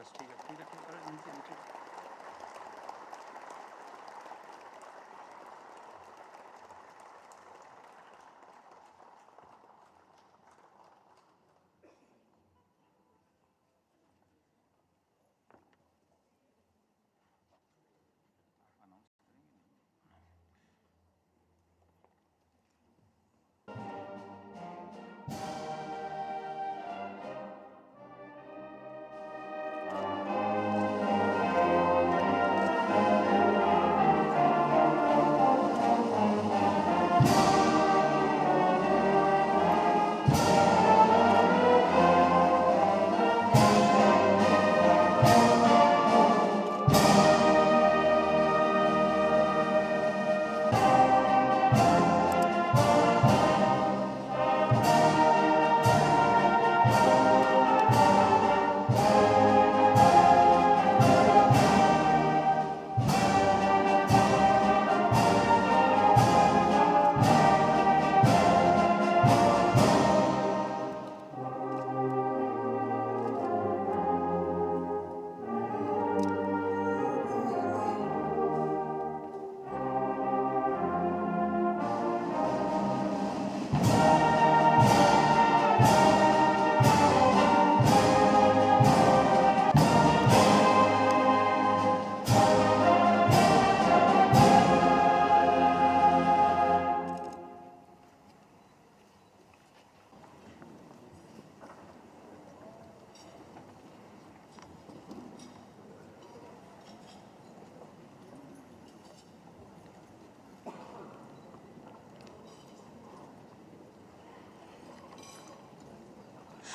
बस ठीक है, ठीक है, नीचे नीचे।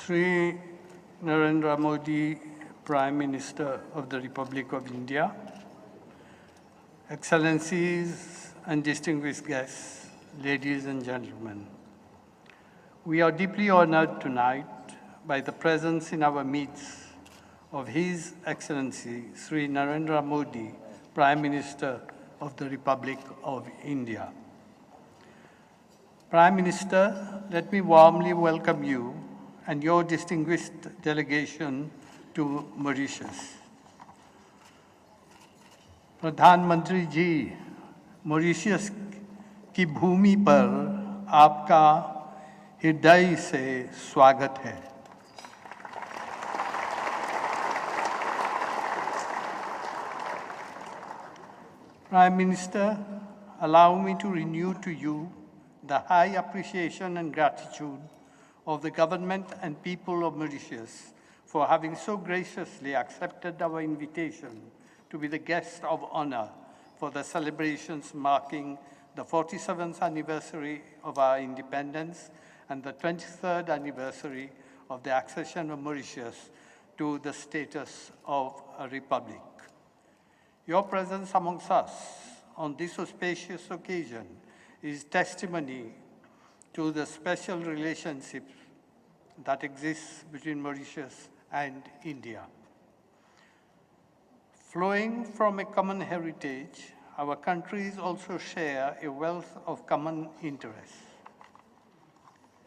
Sri Narendra Modi, Prime Minister of the Republic of India, Excellencies and distinguished guests, ladies and gentlemen, we are deeply honored tonight by the presence in our midst of His Excellency Sri Narendra Modi, Prime Minister of the Republic of India. Prime Minister, let me warmly welcome you and your distinguished delegation to Mauritius. प्रधानमंत्री जी, Mauritius की भूमि पर आपका हृदय से स्वागत है। Prime Minister, allow me to renew to you the high appreciation and gratitude of the government and people of Mauritius for having so graciously accepted our invitation to be the guest of honor for the celebrations marking the 47th anniversary of our independence and the 23rd anniversary of the accession of Mauritius to the status of a republic. Your presence amongst us on this auspicious occasion is testimony to the special relationship that exists between Mauritius and India. Flowing from a common heritage, our countries also share a wealth of common interests.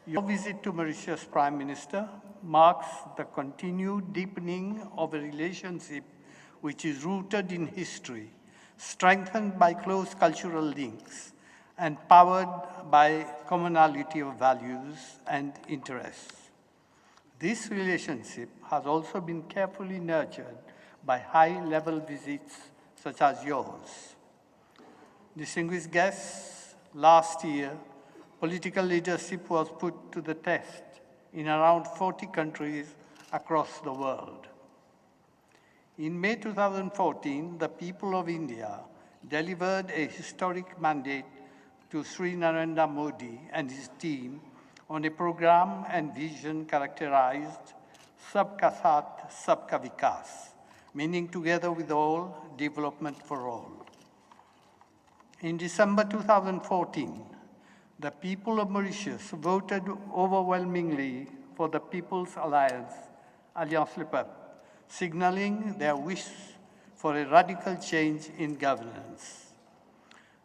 Your visit to Mauritius, Prime Minister, marks the continued deepening of a relationship which is rooted in history, strengthened by close cultural links, and powered by commonality of values and interests. This relationship has also been carefully nurtured by high-level visits such as yours. Distinguished guests, last year, political leadership was put to the test in around 40 countries across the world. In May 2014, the people of India delivered a historic mandate to Sri Narendra Modi and his team on a program and vision characterized Sabka Saath, Sabka Vikas, meaning together with all, development for all. In December 2014, the people of Mauritius voted overwhelmingly for the People's Alliance, Alliance Le Peuple, signaling their wish for a radical change in governance.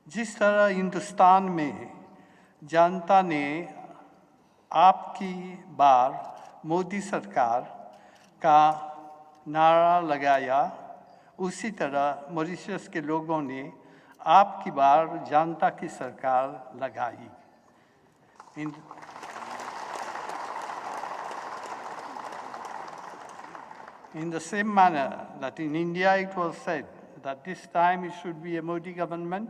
जिस तरह हिंदुस्तान में जनता ने आपकी बार मोदी सरकार का नारा लगाया, उसी तरह मॉरिशस के लोगों ने आपकी बार जनता की सरकार लगाई। In the same manner that in India it was said that this time it should be a Modi government,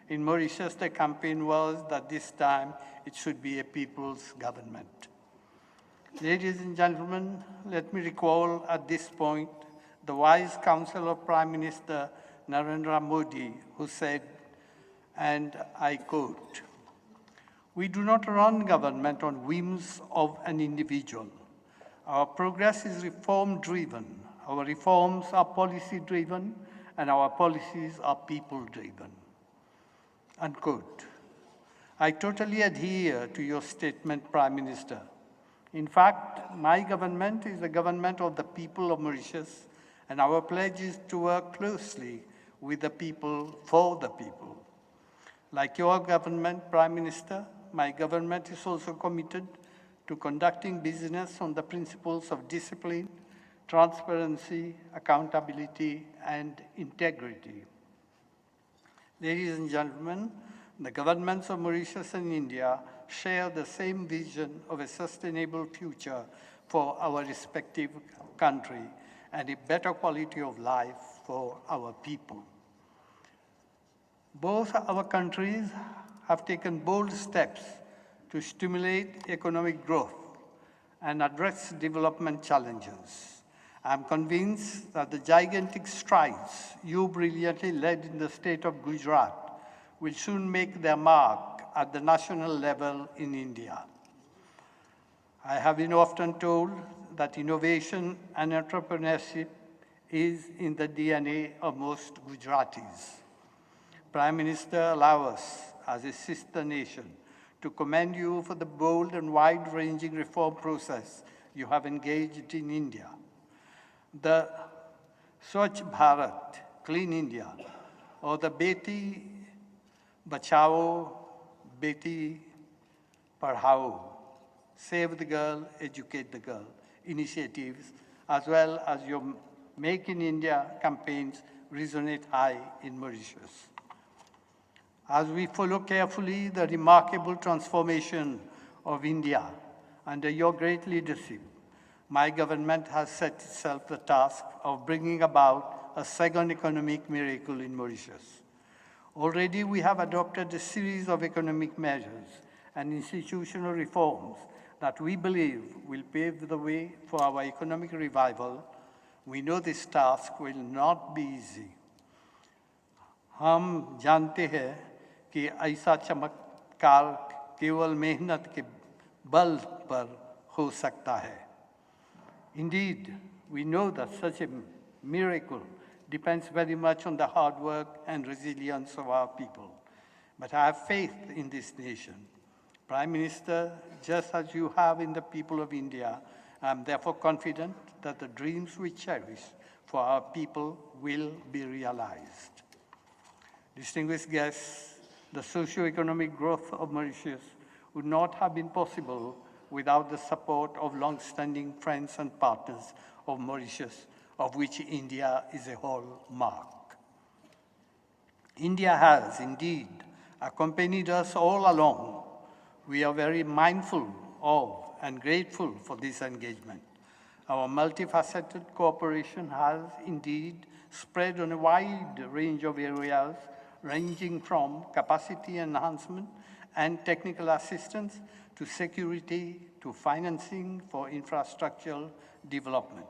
in Mauritius the campaign was that this time it should be a people's government. Ladies and gentlemen, let me recall at this point the wise counsel of Prime Minister Narendra Modi, who said, and I quote, "We do not run government on whims of an individual. Our progress is reform-driven. Our reforms are policy-driven, and our policies are people-driven." Unquote. I totally adhere to your statement, Prime Minister. In fact, my government is the government of the people of Mauritius, and our pledge is to work closely with the people, for the people. Like your government, Prime Minister, my government is also committed to conducting business on the principles of discipline, transparency, accountability, and integrity. Ladies and gentlemen, the governments of Mauritius and India share the same vision of a sustainable future for our respective country and a better quality of life for our people. Both our countries have taken bold steps to stimulate economic growth and address development challenges. I am convinced that the gigantic strides you brilliantly led in the state of Gujarat will soon make their mark at the national level in India. I have been often told that innovation and entrepreneurship is in the DNA of most Gujaratis. Prime Minister, allow us, as a sister nation, to commend you for the bold and wide-ranging reform process you have engaged in India. The Swachh Bharat, Clean India, or the Beti Bachao, Beti Padhao, Save the Girl, Educate the Girl initiatives, as well as your Make in India campaigns resonate high in Mauritius. As we follow carefully the remarkable transformation of India under your great leadership, my government has set itself the task of bringing about a second economic miracle in Mauritius. Already we have adopted a series of economic measures and institutional reforms that we believe will pave the way for our economic revival. We know this task will not be easy. हम जानते हैं कि ऐसा चमत्कार केवल मेहनत के बल पर हो सकता है. Indeed, we know that such a miracle depends very much on the hard work and resilience of our people. But I have faith in this nation. Prime Minister, just as you have in the people of India, I am therefore confident that the dreams we cherish for our people will be realized. Distinguished guests, the socio-economic growth of Mauritius would not have been possible without the support of long-standing friends and partners of Mauritius, of which India is a hallmark. India has indeed accompanied us all along. We are very mindful of and grateful for this engagement. Our multifaceted cooperation has indeed spread on a wide range of areas, ranging from capacity enhancement and technical assistance to security to financing for infrastructural development.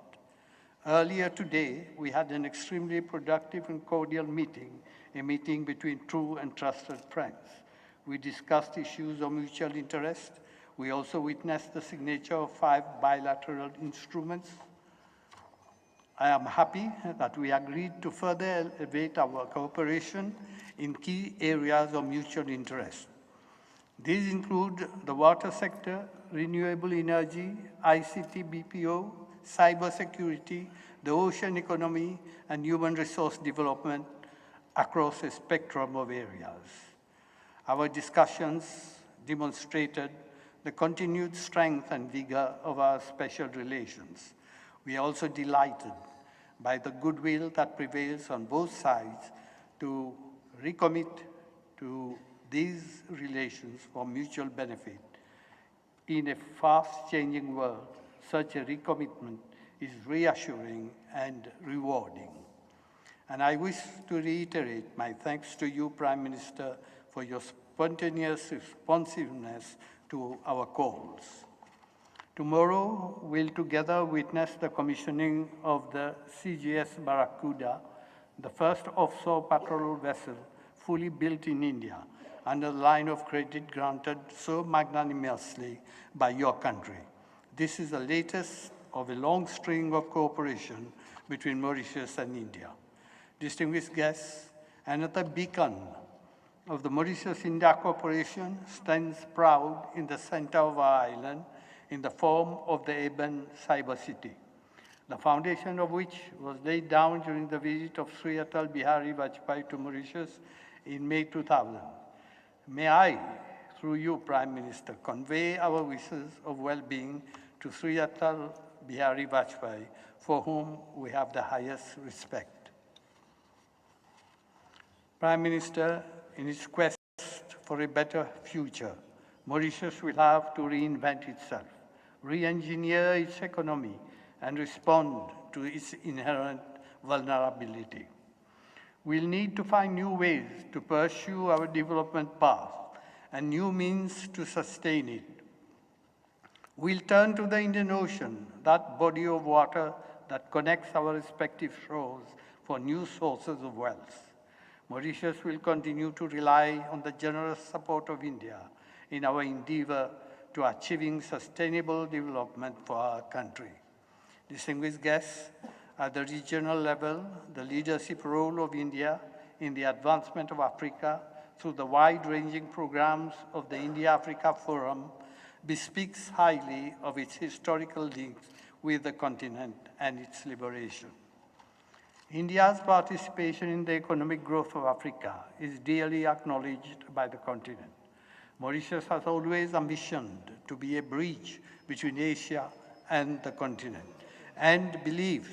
Earlier today, we had an extremely productive and cordial meeting, a meeting between true and trusted friends. We discussed issues of mutual interest. We also witnessed the signature of 5 bilateral instruments. I am happy that we agreed to further elevate our cooperation in key areas of mutual interest. These include the water sector, renewable energy, ICT BPO, cybersecurity, the ocean economy, and human resource development across a spectrum of areas. Our discussions demonstrated the continued strength and vigor of our special relations. We are also delighted by the goodwill that prevails on both sides to recommit to these relations for mutual benefit. In a fast-changing world, such a recommitment is reassuring and rewarding. And I wish to reiterate my thanks to you, Prime Minister, for your spontaneous responsiveness to our calls. Tomorrow, we'll together witness the commissioning of the CGS Barracuda, the first offshore patrol vessel fully built in India, under the line of credit granted so magnanimously by your country. This is the latest of a long string of cooperation between Mauritius and India. Distinguished guests, another beacon of the Mauritius-India cooperation stands proud in the center of our island in the form of the Eben Cyber City, the foundation of which was laid down during the visit of Sri Atal Bihari Vajpayee to Mauritius in May 2000. May I, through you, Prime Minister, convey our wishes of well-being to Sri Atal Bihari Vajpayee, for whom we have the highest respect. Prime Minister, in its quest for a better future, Mauritius will have to reinvent itself, re-engineer its economy, and respond to its inherent vulnerability. We'll need to find new ways to pursue our development path and new means to sustain it. We'll turn to the Indian Ocean, that body of water that connects our respective shores, for new sources of wealth. Mauritius will continue to rely on the generous support of India in our endeavor to achieving sustainable development for our country. Distinguished guests, at the regional level, the leadership role of India in the advancement of Africa through the wide-ranging programs of the India-Africa Forum bespeaks highly of its historical links with the continent and its liberation. India's participation in the economic growth of Africa is dearly acknowledged by the continent. Mauritius has always ambitioned to be a bridge between Asia and the continent, and believes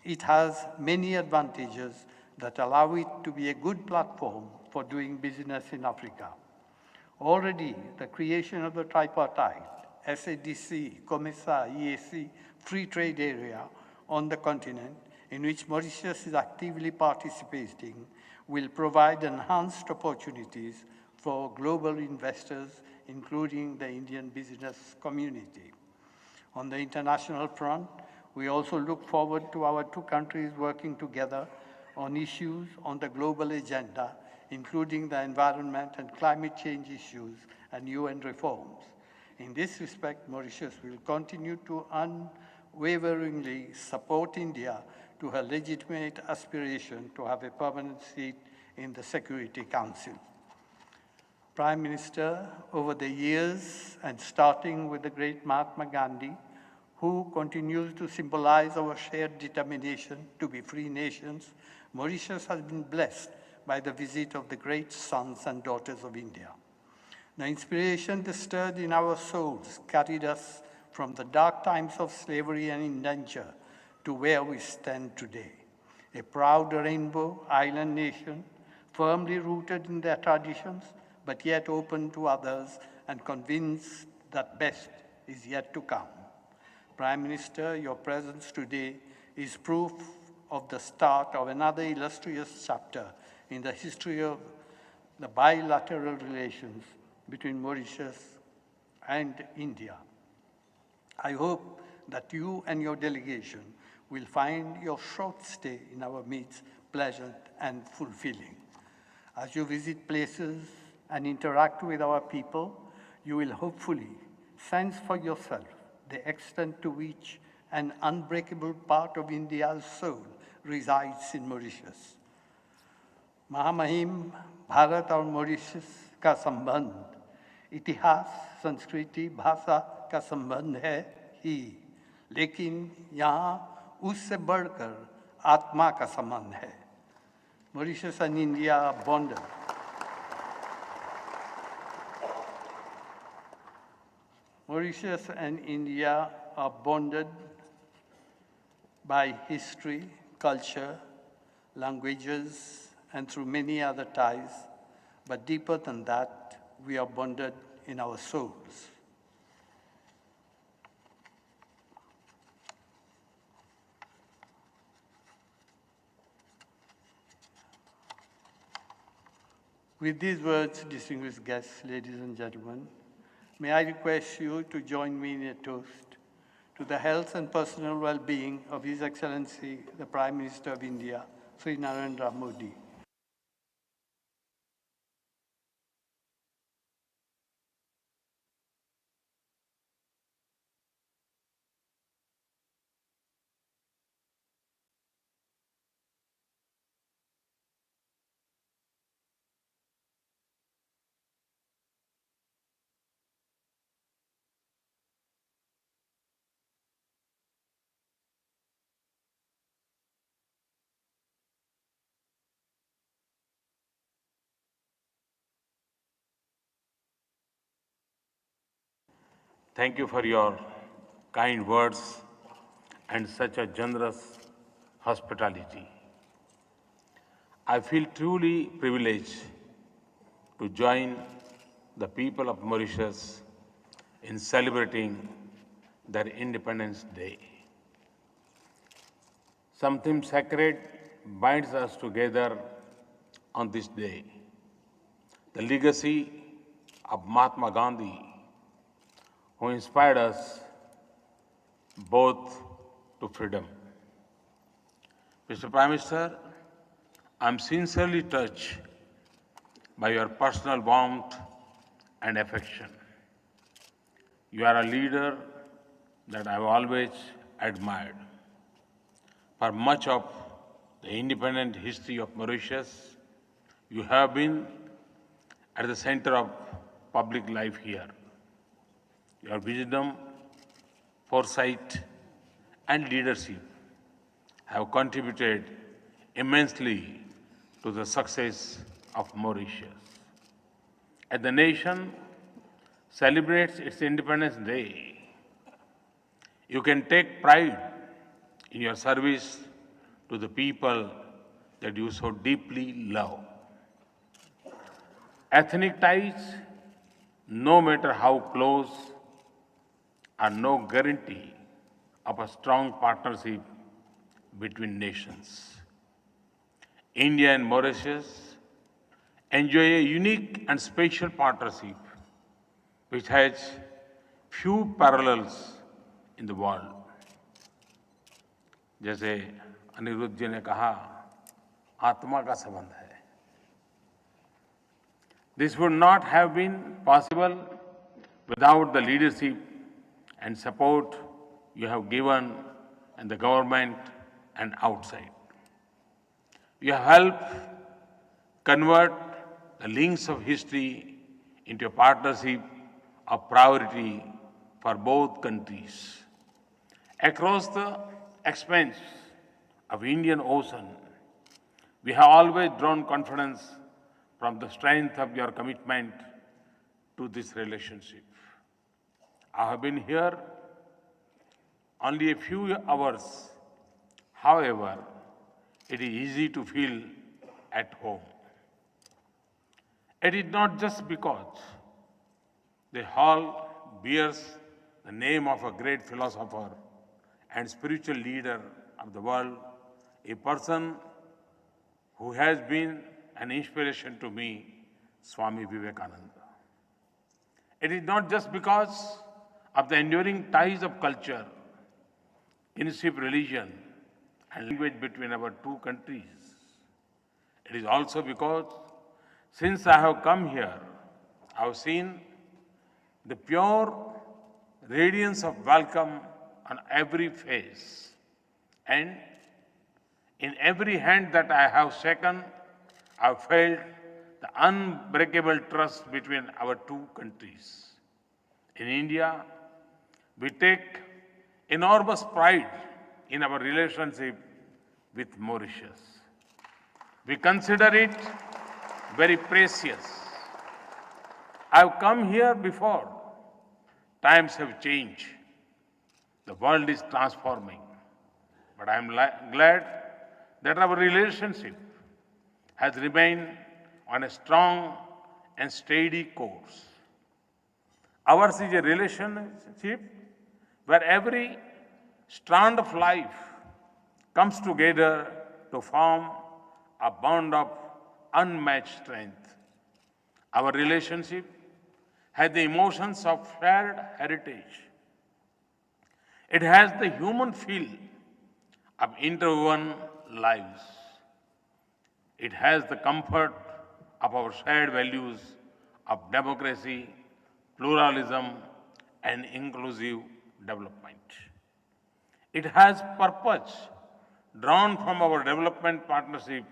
it has many advantages that allow it to be a good platform for doing business in Africa. Already, the creation of the tripartite SADC, COMESA, EAC free trade area on the continent, in which Mauritius is actively participating, will provide enhanced opportunities for global investors, including the Indian business community. On the international front, we also look forward to our two countries working together on issues on the global agenda, including the environment and climate change issues and UN reforms. In this respect, Mauritius will continue to unwaveringly support India to her legitimate aspiration to have a permanent seat in the Security Council. Prime Minister, over the years, and starting with the great Mahatma Gandhi, who continues to symbolize our shared determination to be free nations, Mauritius has been blessed by the visit of the great sons and daughters of India. The inspiration they stirred in our souls carried us from the dark times of slavery and indenture to where we stand today, a proud rainbow island nation, firmly rooted in their traditions, but yet open to others and convinced that best is yet to come. Prime Minister, your presence today is proof of the start of another illustrious chapter in the history of the bilateral relations between Mauritius and India. I hope that you and your delegation will find your short stay in our midst pleasant and fulfilling. As you visit places and interact with our people, you will hopefully sense for yourself the extent to which an unbreakable part of India's soul resides in Mauritius. महामहिम भारत और Mauritius का संबंध इतिहास, संस्कृति, भाषा का संबंध है ही, लेकिन यहाँ उससे बढ़कर आत्मा का संबंध है. Mauritius and India are bonded. Mauritius and India are bonded by history, culture, languages, and through many other ties, but deeper than that, we are bonded in our souls. With these words, distinguished guests, ladies and gentlemen, may I request you to join me in a toast to the health and personal well-being of His Excellency, the Prime Minister of India, Sri Narendra Modi. Thank you for your kind words and such a generous hospitality. I feel truly privileged to join the people of Mauritius in celebrating their Independence Day. Something sacred binds us together on this day. The legacy of Mahatma Gandhi, who inspired us both to freedom. Mr. Prime Minister, I'm sincerely touched by your personal warmth and affection. You are a leader that I've always admired. For much of the independent history of Mauritius, you have been at the center of public life here. Your wisdom, foresight, and leadership have contributed immensely to the success of Mauritius. As the nation celebrates its Independence Day, you can take pride in your service to the people that you so deeply love. Ethnic ties, no matter how close, are no guarantee of a strong partnership between nations. India and Mauritius enjoy a unique and special partnership which has few parallels in the world. जैसे अनिरुद्ध जी ने कहा, आत्मा का संबंध है. This would not have been possible without the leadership and support you have given in the government and outside. You have helped convert the links of history into a partnership of priority for both countries. Across the expanse of Indian Ocean, we have always drawn confidence from the strength of your commitment to this relationship. I have been here only a few hours. However, it is easy to feel at home. It is not just because the hall bears the name of a great philosopher and spiritual leader of the world, a person who has been an inspiration to me, Swami Vivekananda. It is not just because of the enduring ties of culture, kinship, religion, and language between our two countries. It is also because since I have come here, I have seen the pure radiance of welcome on every face, and in every hand that I have shaken, I have felt the unbreakable trust between our two countries. In India, we take enormous pride in our relationship with Mauritius. We consider it very precious. I have come here before. Times have changed. The world is transforming. But I am glad that our relationship has remained on a strong and steady course. Ours is a relationship where every strand of life comes together to form a bond of unmatched strength. Our relationship has the emotions of shared heritage. It has the human feel of interwoven lives. It has the comfort of our shared values of democracy, pluralism, and inclusive development. It has purpose drawn from our development partnership,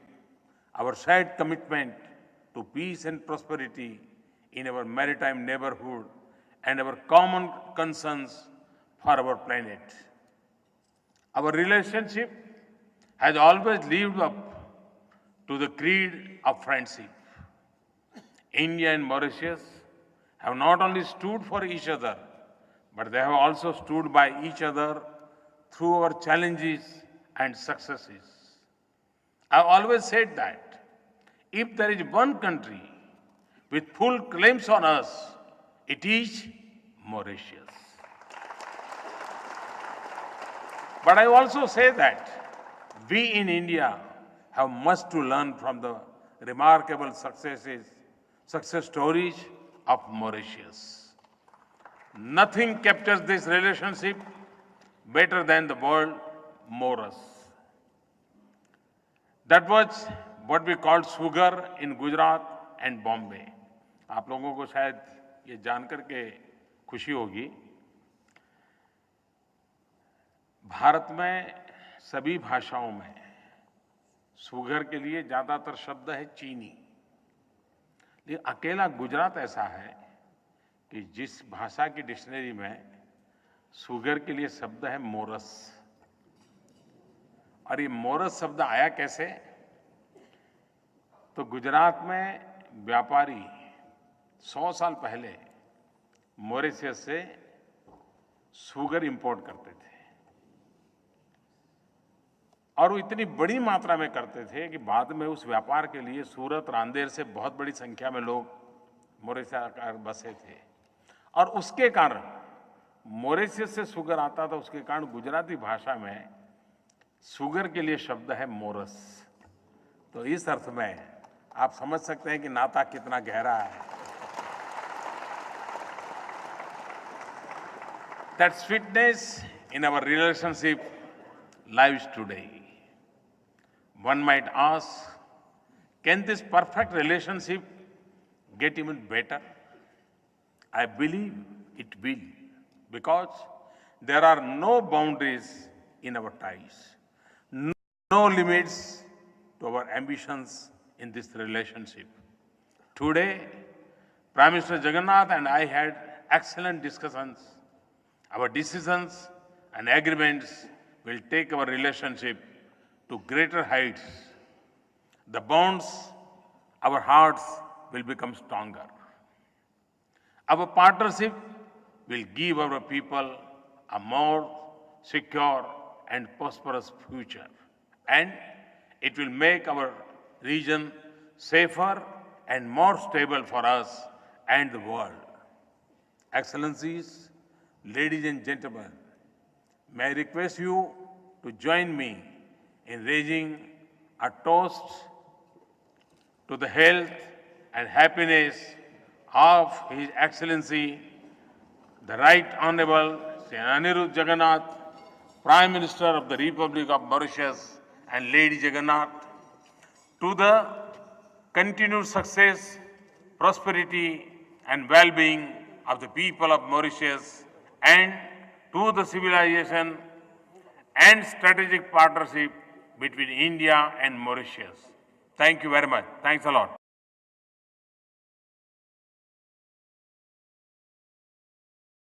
our shared commitment to peace and prosperity in our maritime neighborhood, and our common concerns for our planet. Our relationship has always lived up to the creed of friendship. India and Mauritius have not only stood for each other, but they have also stood by each other through our challenges and successes. I've always said that if there is one country with full claims on us, it is Mauritius. But I also say that we in India have much to learn from the remarkable success stories of Mauritius. Nothing captures this relationship better than the word Morus. That was what we called sugar in Gujarat and Bombay. आप लोगों को शायद ये जानकर के खुशी होगी, भारत में सभी भाषाओं में सुगर के लिए ज्यादातर शब्द है चीनी, लेकिन अकेला गुजरात ऐसा है कि जिस भाषा की डिक्शनरी में सुगर के लिए शब्द है मोरस। और ये मोरस शब्द आया कैसे? तो गुजरात में व्यापारी 100 साल पहले मॉरिशस से सुगर इंपोर्ट करते थे, और वो इतनी बड़ी मात्रा में करते थे कि बाद में उस व्यापार के लिए सूरत रांदेर से बहुत बड़ी संख्या में लोग मॉरिशस आकर बसे थे। और उसके कारण मॉरिशस से सुगर आता था, उसके कारण गुजराती भाषा में सुगर के लिए शब्द है मोरस। तो इस अर्थ में आप समझ सकते हैं कि नाता कितना गहरा है। That sweetness in our relationship lives today. One might ask, can this perfect relationship get even better? I believe it will, because there are no boundaries in our ties, no limits to our ambitions in this relationship. Today, Prime Minister Jugnauth and I had excellent discussions. Our decisions and agreements will take our relationship to greater heights. The bonds, our hearts will become stronger. Our partnership will give our people a more secure and prosperous future. And it will make our region safer and more stable for us and the world. Excellencies, ladies and gentlemen, may I request you to join me in raising a toast to the health and happiness of His Excellency, the Right Honorable Sri Anerood Jugnauth, Prime Minister of the Republic of Mauritius, and Lady Jugnauth, to the continued success, prosperity, and well-being of the people of Mauritius, and to the civilization and strategic partnership between India and Mauritius. Thank you very much. Thanks a lot.